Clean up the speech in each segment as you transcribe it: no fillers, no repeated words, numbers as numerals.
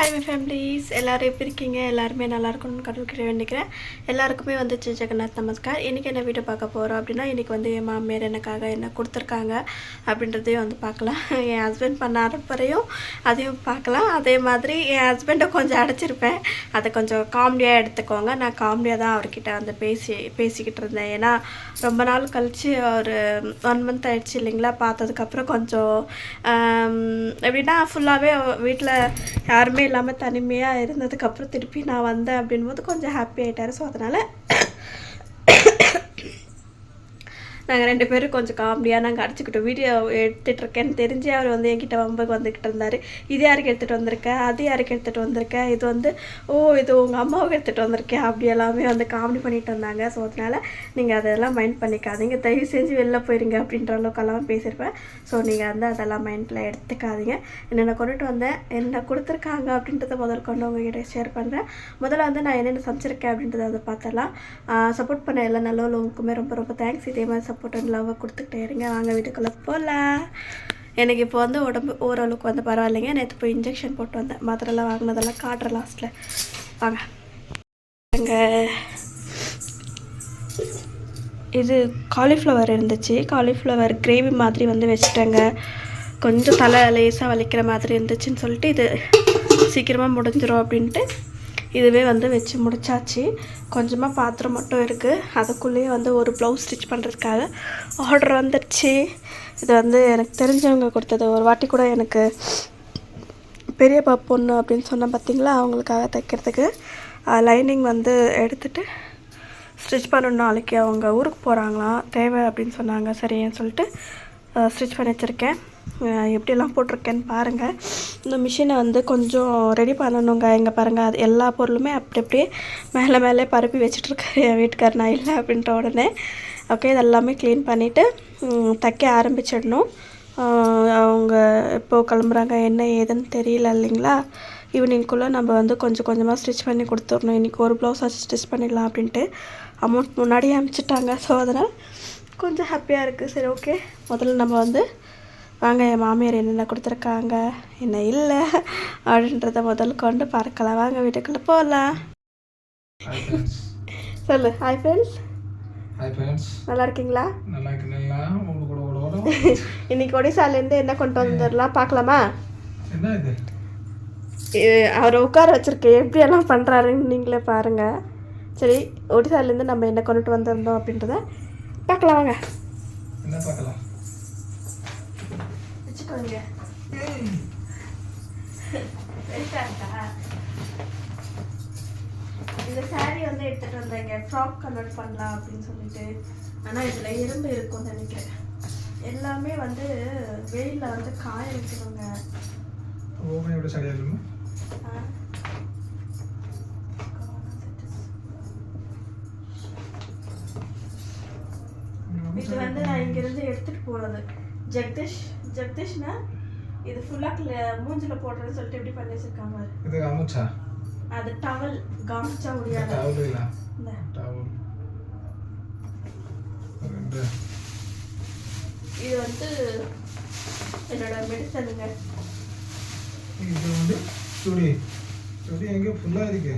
Hi my families, எல்லோரும் எப்படி இருக்கீங்க? எல்லாருமே நல்லா இருக்கணும்னு கடவுள்கிட்ட வேண்டிக்கிறேன். எல்லாருக்குமே வந்து ஜெகநாத் நமஸ்கார். இன்றைக்கி என்ன வீடியோ பார்க்க போகிறோம் அப்படின்னா, இன்றைக்கி வந்து என் மாமியார் எனக்காக என்ன கொடுத்துருக்காங்க அப்படின்றதையும் வந்து பார்க்கலாம். என் ஹஸ்பண்ட் பண்ண அனுப்புறையும் அதையும் பார்க்கலாம். அதே மாதிரி என் ஹஸ்பண்டை கொஞ்சம் அடைச்சிருப்பேன், அதை கொஞ்சம் காமெடியாக எடுத்துக்கோங்க. நான் காமெடியாக தான் அவர்கிட்ட வந்து பேசிக்கிட்டு இருந்தேன். ஏன்னா ரொம்ப நாள் கழித்து ஒரு 1 மந்த் ஆகிடுச்சு இல்லைங்களா பார்த்ததுக்கப்புறம். கொஞ்சம் எப்படின்னா ஃபுல்லாகவே வீட்டில் யாருமே இல்லாமல் தனிமையாக இருந்ததுக்கப்புறம் திருப்பி நான் வந்தேன் அப்படின்போது கொஞ்சம் ஹாப்பி ஆகிட்டார். ஸோ அதனால் நாங்கள் 2 பேரும் கொஞ்சம் காமெடியாக நாங்கள் அடிச்சுக்கிட்டோம். வீடியோ எடுத்துகிட்ருக்கேன்னு தெரிஞ்சு அவர் வந்து என்கிட்ட வம்புக்கு வந்துக்கிட்டு இருந்தார். இது யாருக்கு எடுத்துகிட்டு வந்திருக்கேன், அது யாருக்கு எடுத்துகிட்டு வந்திருக்கேன், இது வந்து இது உங்கள் அம்மாவுக்கு எடுத்துகிட்டு வந்திருக்கேன், அப்படி எல்லாமே வந்து காமெடி பண்ணிகிட்டு வந்தாங்க. ஸோ அதனால் நீங்கள் அதெல்லாம் மைண்ட் பண்ணிக்காதீங்க. தயவு செஞ்சு வெளில போயிருங்க அப்படின்ற அளவுக்கெல்லாம் பேசியிருப்பேன். ஸோ நீங்கள் வந்து அதெல்லாம் மைண்டில் எடுத்துக்காதீங்க. என்னென்ன கொண்டுட்டு வந்தேன், என்ன கொடுத்துருக்காங்க அப்படின்றத முதல் கொண்டு உங்ககிட்ட ஷேர் பண்ணுறேன். முதல்ல வந்து நான் என்னென்ன சமைச்சிருக்கேன் அப்படின்றத வந்து பார்த்தலாம். சப்போர்ட் பண்ண எல்லா நல்லவங்களுக்குமே ரொம்ப ரொம்ப தேங்க்ஸ். இதே மாதிரி சப்போர்ட் அண்ட் லவ்வை கொடுத்துக்கிட்டே இருங்க. வாங்க வீட்டுக்குள்ளே போகலாம். எனக்கு இப்போ வந்து உடம்பு ஓரளவுக்கு வந்து பரவாயில்லைங்க. நேற்று போய் இன்ஜெக்ஷன் போட்டு வந்தேன். மாத்திரெல்லாம் வாங்கினதெல்லாம் காட்டுறேன் லாஸ்ட்டில். வாங்க. இது காலிஃப்ளவர் இருந்துச்சு. காலிஃப்ளவர் கிரேவி மாதிரி வந்து வச்சுட்டேங்க. கொஞ்சம் தலை லேசாக வலிக்கிற மாதிரி இருந்துச்சுன்னு சொல்லிட்டு இது சீக்கிரமாக முடிஞ்சிடும் அப்படின்ட்டு இதுவே வந்து வச்சு முடிச்சாச்சு. கொஞ்சமாக பாத்திரம் மட்டும் இருக்குது. அதுக்குள்ளேயே வந்து ஒரு ப்ளவுஸ் ஸ்டிச் பண்ணுறதுக்காக ஆர்டர் வந்துடுச்சு. இது வந்து எனக்கு தெரிஞ்சவங்க கொடுத்தது. ஒரு வாட்டி கூட எனக்கு பெரிய பொண்ணு அப்படின்னு சொன்னேன் பார்த்தீங்களா, அவங்களுக்காக தைக்கிறதுக்கு லைனிங் வந்து எடுத்துகிட்டு ஸ்டிச் பண்ணணும். நாளைக்கு அவங்க ஊருக்கு போகிறாங்களாம், தேவை அப்படின்னு சொன்னாங்க. சரின்னு சொல்லிட்டு ஸ்டிச் பண்ணி வச்சுருக்கேன். எப்படியெல்லாம் போட்டிருக்கேன்னு பாருங்கள். இந்த மிஷினை வந்து கொஞ்சம் ரெடி பண்ணணுங்க. இங்கே பாருங்கள், அது எல்லா பொருளுமே அப்படியே மேலே பரப்பி வச்சுட்ருக்காரு என் வீட்டுக்கார். நான் இல்லை அப்படின்ற உடனே ஓகே இதெல்லாமே க்ளீன் பண்ணிவிட்டு தைக்க ஆரம்பிச்சிடணும். அவங்க இப்போது கிளம்புறாங்க, என்ன ஏதுன்னு தெரியல இல்லைங்களா. ஈவினிங்குள்ளே நம்ம வந்து கொஞ்சம் கொஞ்சமாக ஸ்டிச் பண்ணி கொடுத்துடணும். இன்றைக்கி ஒரு ப்ளவுஸ் வச்சு ஸ்டிச் பண்ணிடலாம் அப்படின்ட்டு அமௌண்ட் முன்னாடியே அனுப்பிச்சிட்டாங்க. ஸோ அதனால் கொஞ்சம் ஹாப்பியாக இருக்குது. சரி ஓகே, முதல்ல நம்ம வந்து வாங்க என் மாமியார் என்னென்ன கொடுத்துருக்காங்க என்ன இல்லை அப்படின்றத முதல் கொண்டு பார்க்கலாம். வாங்க வீட்டுக்குள்ளே போகலாம். சொல்லு. Hi friends. நல்லா இருக்கீங்களா? இன்னைக்கு ஒடிசாலேருந்து என்ன கொண்டு வந்துடலாம் பார்க்கலாமா? அவரை உட்கார வச்சுருக்கேன், எப்படியெல்லாம் பண்ணுறாருன்னு நீங்களே பாருங்கள். சரி, ஒடிசாலேருந்து நம்ம என்ன கொண்டுட்டு வந்திருந்தோம் அப்படின்றத பார்க்கலாம். வாங்க. என்ன பார்க்கலாம்? வச்சுக்கோங்க. இந்த சாரீ வந்து எடுத்துகிட்டு வந்தேங்க, ஃப்ராக் கன்வெர்ட் பண்ணலாம் அப்படின்னு சொல்லிட்டு. ஆனால் இதில் எறும்பு இருக்கும்னு நினைக்கிறேன். எல்லாமே வந்து வெயிலில் வந்து காய வைக்கணுங்க. இது வந்து நான் இங்கிருந்து எடுத்துகிட்டு போகிறது. ஜெகதீஷ்னா இது ஃபுல்லாக மூஞ்சில் போடுறதுன்னு சொல்லிட்டு எப்படி பண்ணி வச்சுருக்காங்க. அது டவல் காமிச்சா முடியாது. இது வந்து என்னோட மெடிசனுங்க. இது வந்து சுடி எங்கே ஃபுல்லாக இருக்கு.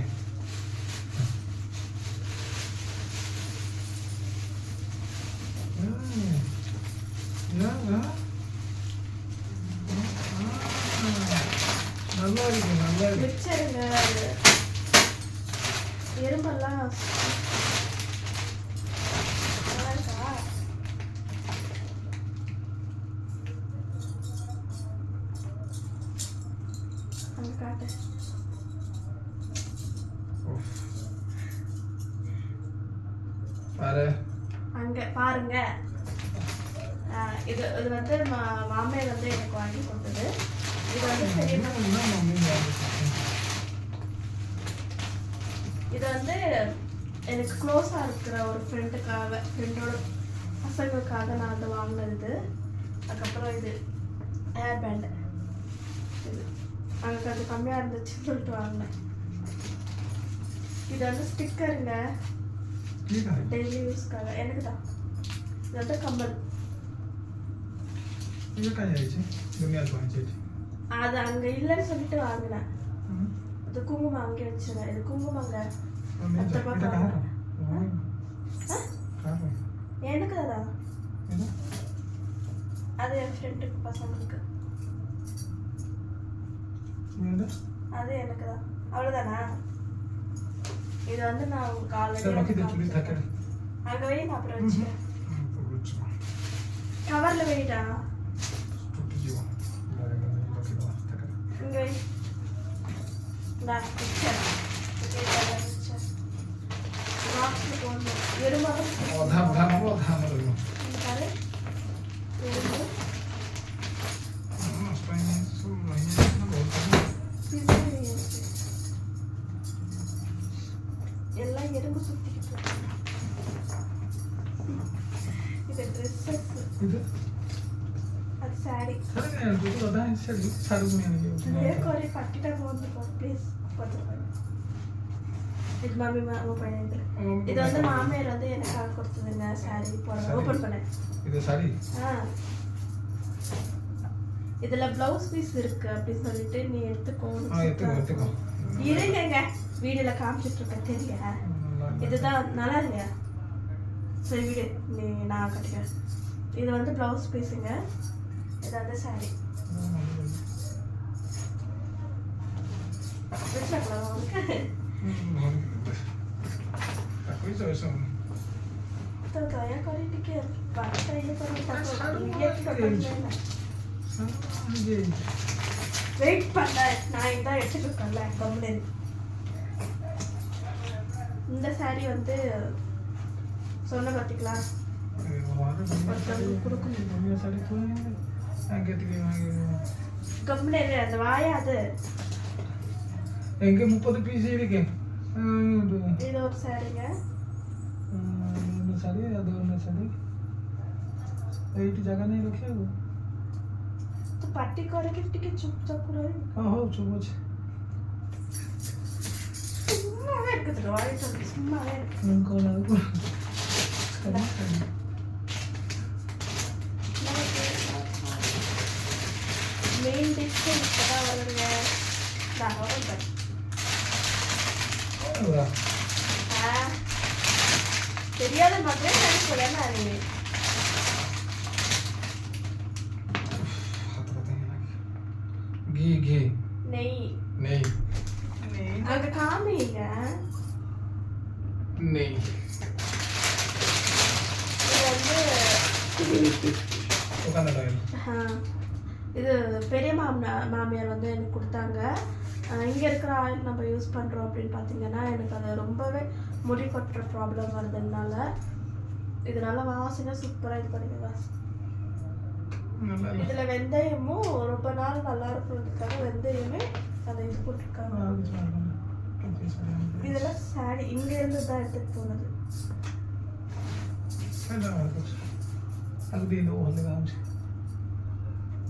நல்லா இருக்கு. மிக்சருங்க. எறும்பெல்லாம் நல்லா இருக்கா? அங்கே காட்டு. அங்கே பாருங்க. இது வந்து மாமியார் வந்து எனக்கு வாங்கி கொடுத்தது. இது வந்து இது வந்து எனக்கு க்ளோஸாக இருக்கிற ஒரு ஃப்ரெண்டோட பசங்களுக்காக நான் வந்து வாங்கினது. அதுக்கப்புறம் இது ஹேர் பேண்டு. இது அங்கே கொஞ்சம் கம்மியாக இருந்துச்சுன்னு சொல்லிட்டு வாங்கினேன். இது வந்து ஸ்டிக்கருங்க, டெய்லி யூஸ்க்காக. எனக்கு தான் இது வந்து கம்பல். அது அங்கே இல்லைன்னு சொல்லிட்டு வாங்கினேன். ம். இது குங்குமம் அங்கே வச்சிருங்க. இது குங்குமங்க. ஒண்ணு அத்தை இதை பாப்பா. காரம். ஆ? காரம். எனக்கு தான். இது? அது என் ஃப்ரெண்டுக்கு பசங்களுக்கு. இது? அது எனக்கு தான். அவ்வளோதானா? இது வந்து நான் உங்களுக்கு சரி, ஓகே, இது சொல்லி ஆல்ரெடி தக்கடி. அங்கே வை, நான் அப்புறம் வச்சுக்கிறேன். புரிச்சுமா. கவரில் வைடா. புட்டு ஜீவம். எல்லாரும் ஓகேவா? தக்கடி. இங்கே வை. நான் வச்சேன். வச்சேன். பாக்ஸில் போடணும். எறும்பாலும் ஓதாம இருக்கும். இந்த பாரு. எறும்பு. எல்லாம் எறும்பு சுத்திக்கிட்டு இருக்கு. இது ட்ரெஸ்ஸஸ். இது அது சாரி. சரி, இது அதான் சரி. சரி, ஒரு பட்டிட்டா போந்து ப்ளீஸ் பார்த்துருப்பாங்க. இது மாமி பையன். இது வந்து மாமியார் வந்து எனக்காக கொடுத்ததுங்க சாரி. போட ஓப்பன் பண்ணேன். இது சரி. இதுல பிளவுஸ் பீஸ் இருக்கு அப்படின்னு சொல்லிட்டு நீ எடுத்துக்கோ. எடுத்துக்கோ. இருங்க, வீடியோல காமிச்சிட்டு இருக்க தெரிய. இதுதான் நல்லா இல்லையா? சரி விடு, நீ நான் கட்டிக்கிறேன். இது வந்து பிளவுஸ் பீஸுங்க. இது வந்து சாரி. வச்சுக்கலாம் உங்களுக்கு. तो दया करी टिके बात ये करो ये वेट பண்ண நான் இத எடுத்துட்டு இருக்கேன்ல கம்முனு. இந்த saree வந்து சொன்ன பாத்தீங்களா? கம்முனு அந்த வாயா அது எங்க 30 பீஸ் இருக்கு. இது ஒரு சாரிங்க. साड़ी या दो में साड़ी एक जगह नहीं रखे हो तो पार्टी करे के टिके चुपचाप रहे. हां हो चुप हो सुम्मा है के रोए तो सुम्मा है उनको ना को मेन डिश को पता वाला ना होगा. हां தெரியாத மக்களே நினைக்கலன்னா நீ घी घी நெய் नहीं அங்க காமிங்க. नहीं இது வந்து கோகனட் ஆயில். இது பெரிய மாமியார் வந்து எனக்கு கொடுத்தாங்க. இங்கே இருக்கிற ஆயில் நம்ம யூஸ் பண்ணுறோம் அப்படின்னு பார்த்தீங்கன்னா எனக்கு அது ரொம்பவே முடி கொட்டுற ப்ராப்ளம் வருதுனால இதனால வாசனை சூப்பராக இது பண்ணிக்கோங்க. இதில் வெந்தயமும் ரொம்ப நாள் நல்லா இருக்கிறதுக்காக வெந்தயமே அதை இது போட்டிருக்காங்க. இதெல்லாம் சாரி இங்கேருந்து தான் எடுத்துகிட்டு போனது.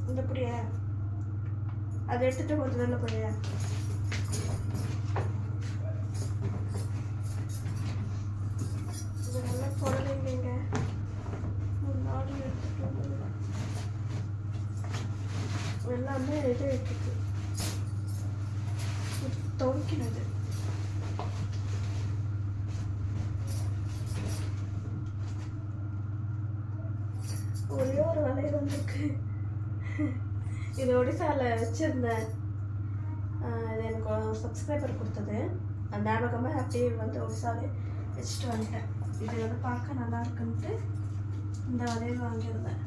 இந்த புரியா அதை எடுத்துகிட்டு கொஞ்சம் நல்ல புரியா. இது நல்லா புடலைங்க முன்னாடி எடுத்துகிட்டு வந்தது எல்லாமே இது எடுத்துட்டு துவைக்கினது. ஒரே ஒரு வேலை வந்துருக்கு. இது ஒடிசாவில் வச்சுருந்தேன். இது எனக்கு ஒரு சப்ஸ்கிரைபர் கொடுத்தது. அந்த ஞாபகமாக அப்படியே வந்து ஒடிசாவே வச்சுட்டு வந்துட்டேன். இது வந்து பார்க்க நல்லா இருக்குன்ட்டு இந்த வளையல் வாங்கியிருந்தேன்.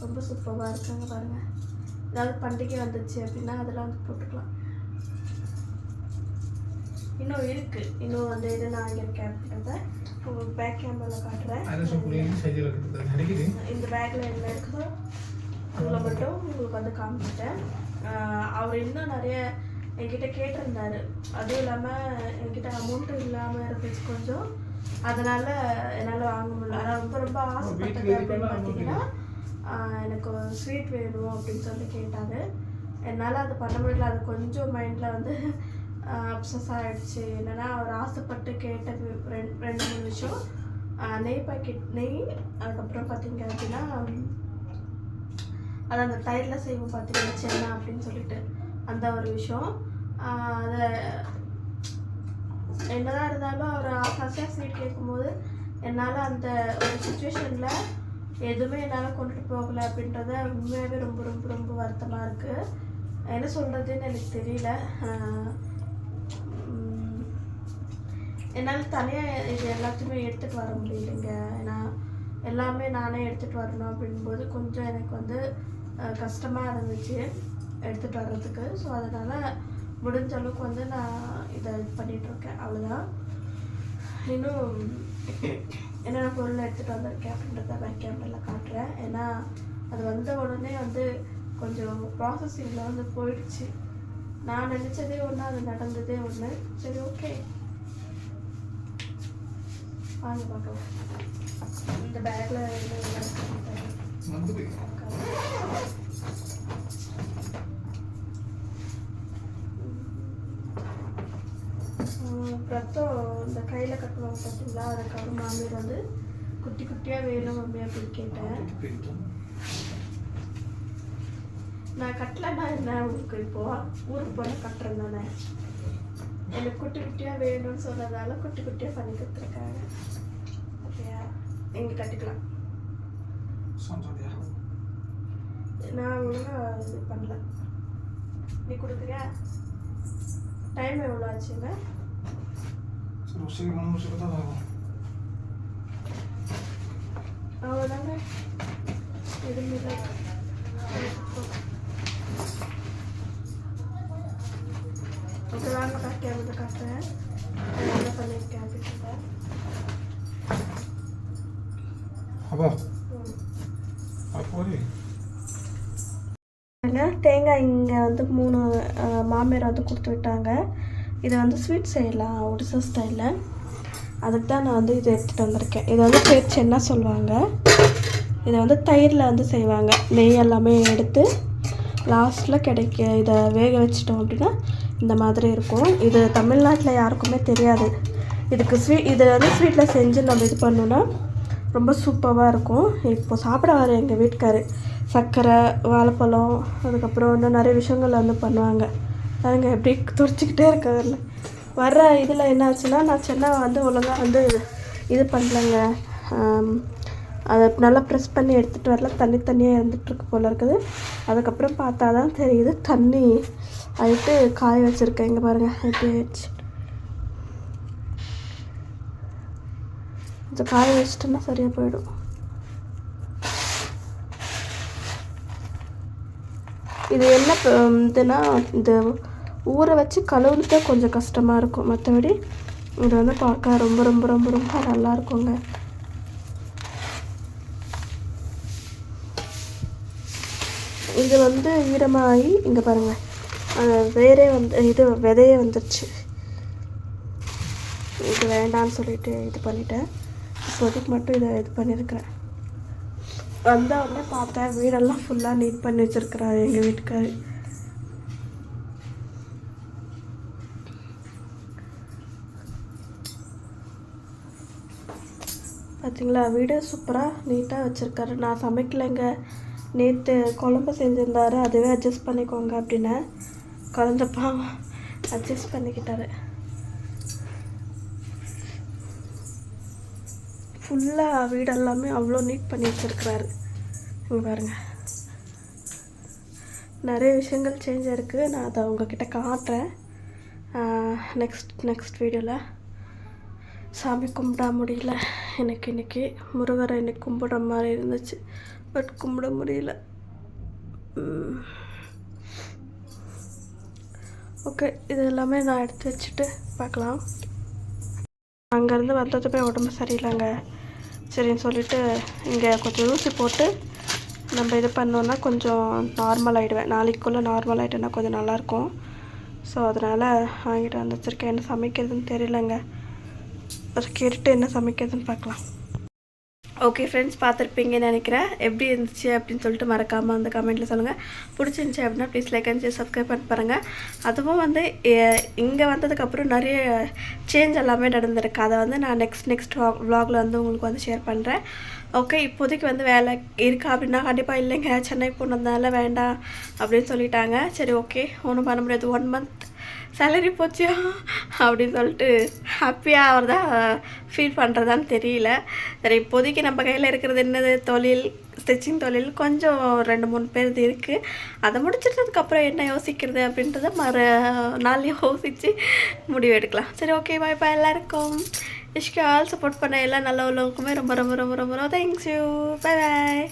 ரொம்ப சூப்பராக இருக்காங்க பாருங்கள். ஏதாவது பண்டிகை வந்துச்சு அப்படின்னா அதெல்லாம் வந்து போட்டுக்கலாம். இன்னும் இருக்குது. இன்னும் வந்து இது நான் வாங்கியிருக்கேன் அப்படின்றத உங்களுக்கு பேக் கேமராவில் காட்டுறேன். இந்த பேக்கில் என்ன இருக்குதோ அதில் மட்டும் உங்களுக்கு வந்து காமிச்சிட்டேன். அவர் இன்னும் நிறைய என்கிட்ட கேட்டிருந்தாரு. அதுவும் இல்லாமல் என்கிட்ட அமௌண்ட்டும் இல்லாமல் இருந்துச்சு கொஞ்சம். அதனால் என்னால் வாங்க முடியல. ஆனால் ரொம்ப ரொம்ப ஆசைப்பட்டது அப்படின்னு பார்த்தீங்கன்னா எனக்கு ஸ்வீட் வேணும் அப்படின்னு சொல்லி கேட்டார். என்னால் அது பண்ண முடியல. அது கொஞ்சம் மைண்டில் வந்து அப்சஸ் ஆகிடுச்சு. என்னென்னா அவர் ஆசைப்பட்டு கேட்டது ரெண்டு மூணு விஷயம். நெய் பாக்கெட் நெய், அதுக்கப்புறம் பார்த்தீங்க அப்படின்னா அது அந்த தயிரில் செய்வோம் பார்த்தீங்கன்னா சென்னா அப்படின்னு சொல்லிட்டு அந்த ஒரு விஷயம். அதை என்னதான் இருந்தாலும் அவர் ஆசாசியாக ஸ்வீட் கேட்கும்போது என்னால் அந்த ஒரு சுச்சுவேஷனில் எதுவுமே என்னால் கொண்டுட்டு போகலை அப்படின்றத உண்மையாகவே ரொம்ப ரொம்ப ரொம்ப வருத்தமாக இருக்குது. என்ன சொல்கிறதுன்னு எனக்கு தெரியல. என்னால் தனியாக இது எல்லாத்தையுமே எடுத்துகிட்டு வர முடியலைங்க. ஏன்னா எல்லாமே நானே எடுத்துகிட்டு வரணும் அப்படின்போது கொஞ்சம் எனக்கு வந்து கஷ்டமாக இருந்துச்சு எடுத்துகிட்டு வர்றதுக்கு. ஸோ அதனால் முடிஞ்ச அளவுக்கு வந்து நான் இதை பண்ணிகிட்ருக்கேன். அவ்வளோதான். இன்னும் என்னென்ன பொருள் எடுத்துகிட்டு வந்திருக்கேன் அப்படின்றத நான் கேமராவில் காட்டுறேன். ஏன்னா அது வந்த உடனே வந்து கொஞ்சம் ப்ராசஸிங்கில் வந்து போயிடுச்சு. நான் நினச்சதே ஒன்று, அது நடந்ததே ஒன்று. சரி, ஓகே, வாங்க பார்க்கலாம். இந்த பேக்கில் ரத்தம் இந்த கையில் கட்டுவாங்க பார்த்தீங்களா, அதுக்காக மாமியார் வந்து குட்டி குட்டியாக வேணும் மம்மி அப்படின்னு கேட்டேன். நான் கட்டலைன்னா என்ன உங்களுக்கு இப்போது ஊருக்கு போனால் கட்டுறேன் தானே. எனக்கு குட்டி குட்டியாக வேணும்னு சொன்னதால குட்டி குட்டியாக பண்ணி கொடுத்துருக்காங்க. ஓகேயா, இங்கே கட்டிக்கலாம். நான் ஒழுங்காக இது பண்ணல. நீ கொடுக்குறியா? டைம் எவ்வளோ ஆச்சுங்க? அவ்வளோதாங்க. எதுவுமே இல்லை. ஓகே, வாங்க கேமரா காட்டுறேன் என்ன பண்ணியிருக்கேன் அப்படின்றத. தேங்காய் இங்கே வந்து 3 மாமியார் வந்து கொடுத்து விட்டாங்க. இதை வந்து ஸ்வீட் செய்யலாம் ஒடிசா ஸ்டைலில். அதுக்கு தான் நான் வந்து இதை எடுத்துகிட்டு வந்திருக்கேன். இதை வந்து பேச்சு என்ன சொல்லுவாங்க, இதை வந்து தயிரில் வந்து செய்வாங்க. நெய் எல்லாமே எடுத்து லாஸ்ட்டில் இதை வேக வச்சிட்டோம் அப்படின்னா இந்த மாதிரி இருக்கும். இது தமிழ்நாட்டில் யாருக்குமே தெரியாது. இதை வந்து ஸ்வீட்டில் செஞ்சு நம்ம இது பண்ணோன்னா ரொம்ப சூப்பராக இருக்கும். இப்போது சாப்பிட வர எங்கள் வீட்டுக்காரு சர்க்கரை, வாழைப்பழம், அதுக்கப்புறம் இன்னும் நிறைய விஷயங்கள் வந்து பண்ணுவாங்க. அதுங்க எப்படி துடிச்சிக்கிட்டே இருக்காதுல்ல. வர்ற இதில் என்ன ஆச்சுன்னா, நான் சென்னை வந்து ஒழுங்காக வந்து இது பண்ணலைங்க. அதை நல்லா ப்ரெஸ் பண்ணி எடுத்துகிட்டு வரல, தண்ணியாக இருந்துகிட்ருக்கு போல் இருக்குது. அதுக்கப்புறம் பார்த்தா தான் தெரியுது தண்ணி ஆகிட்டு காய வச்சுருக்கேன். இங்கே பாருங்கள் எப்படி ஆயிடுச்சு. கொஞ்சம் காய வச்சிட்டோன்னா சரியாக போயிடும். இது என்ன இதுனா, இந்த ஊற வச்சு கழுவுறது கொஞ்சம் கஷ்டமாக இருக்கும். மற்றபடி இது வந்து பார்க்க ரொம்ப ரொம்ப ரொம்ப ரொம்ப நல்லா இருக்குங்க. இது வந்து ஈரமாகி இங்கே பாருங்கள், வேறே வந்து இது விதையே வந்துடுச்சு. இது வேண்டான்னு சொல்லிட்டு இது பண்ணிட்டேன். இப்போதைக்கு மட்டும் இதை இது பண்ணியிருக்கிறேன். வந்த உடனே பார்த்தேன் வீடெல்லாம் ஃபுல்லாக நீட் பண்ணி வச்சுருக்கிறாரு எங்கள் வீட்டுக்காரு. பார்த்தீங்களா, வீடு சூப்பராக நீட்டாக வச்சுருக்காரு. நான் சமைக்கலைங்க, நேற்று குழம்பு செஞ்சுருந்தாரு, அதுவே அட்ஜஸ்ட் பண்ணிக்கோங்க அப்படின்னு. குழந்தப்பா அட்ஜஸ்ட் பண்ணிக்கிட்டாரு. ஃபுல்லாக வீடெல்லாமே அவ்வளோ நீட் பண்ணி வச்சுருக்கிறாரு. இங்கே பாருங்கள், நிறைய விஷயங்கள் சேஞ்ச் ஆகிருக்கு. நான் அதை உங்ககிட்ட காட்டுறேன் நெக்ஸ்ட் வீடியோவில். சாமி கும்பிட முடியல எனக்கு. இன்றைக்கி முருகரை இன்னைக்கு கும்பிடுற மாதிரி இருந்துச்சு, பட் கும்பிட முடியல. ஓகே, இது எல்லாமே நான் எடுத்து வச்சுட்டு பார்க்கலாம். அங்கேருந்து வந்ததுமே உடம்பு சரியில்லைங்க. சரின்னு சொல்லிவிட்டு இங்கே கொஞ்சம் ஊசி போட்டு நம்ம இது பண்ணோன்னா கொஞ்சம் நார்மல் ஆகிடுவேன். நாளைக்குள்ளே நார்மல் ஆகிட்டேன்னா கொஞ்சம் நல்லாயிருக்கும். ஸோ அதனால் வாங்கிட்டு வந்து வச்சுருக்கேன். என்ன சமைக்கிறதுன்னு தெரியலங்க. அதை கேட்டுட்டு என்ன சமைக்கிறதுன்னு பார்க்கலாம். ஓகே ஃப்ரெண்ட்ஸ், பார்த்துருப்பீங்கன்னு நினைக்கிறேன். எப்படி இருந்துச்சு அப்படின்னு சொல்லிட்டு மறக்காமல் அந்த கமெண்ட்டில் சொல்லுங்கள். பிடிச்சிருந்துச்சி அப்படின்னா ப்ளீஸ் லைக் அண்ட் சப்ஸ்கிரைப் பண்ணி பாருங்கள். அதுவும் வந்து இங்கே வந்ததுக்கப்புறம் நிறைய சேஞ்ச் எல்லாமே நடந்திருக்கு. அதை வந்து நான் நெக்ஸ்ட் விலாகில் வந்து உங்களுக்கு வந்து ஷேர் பண்ணுறேன். ஓகே இப்போதைக்கு வந்து வேலை இருக்கா அப்படின்னா கண்டிப்பாக இல்லைங்க, சென்னை போனதுனால வேண்டாம் அப்படின்னு சொல்லிட்டாங்க. சரி ஓகே ஒன்றும் பண்ண முடியாது, 1 மந்த் சேலரி போச்சியா அப்படின்னு சொல்லிட்டு ஹாப்பியாக அவர் தான் ஃபீல் பண்ணுறதான்னு தெரியல. சரி இப்போதைக்கு நம்ம கையில் இருக்கிறது என்னது, தொழில், ஸ்டிச்சிங் தொழில் கொஞ்சம் 2-3 பேர் இருக்குது. அதை முடிச்சிட்டதுக்கப்புறம் என்ன யோசிக்கிறது அப்படின்றத நாள் யோசித்து முடிவு எடுக்கலாம். சரி ஓகே பாய் பாய் எல்லாருக்கும். இஷ்கு ஆல் சப்போர்ட் பண்ண எல்லா நல்ல உள்ளவங்களுக்குமே ரொம்ப ரொம்ப ரொம்ப ரொம்ப ரொம்ப தேங்க்ஸ் யூ. Bye bye.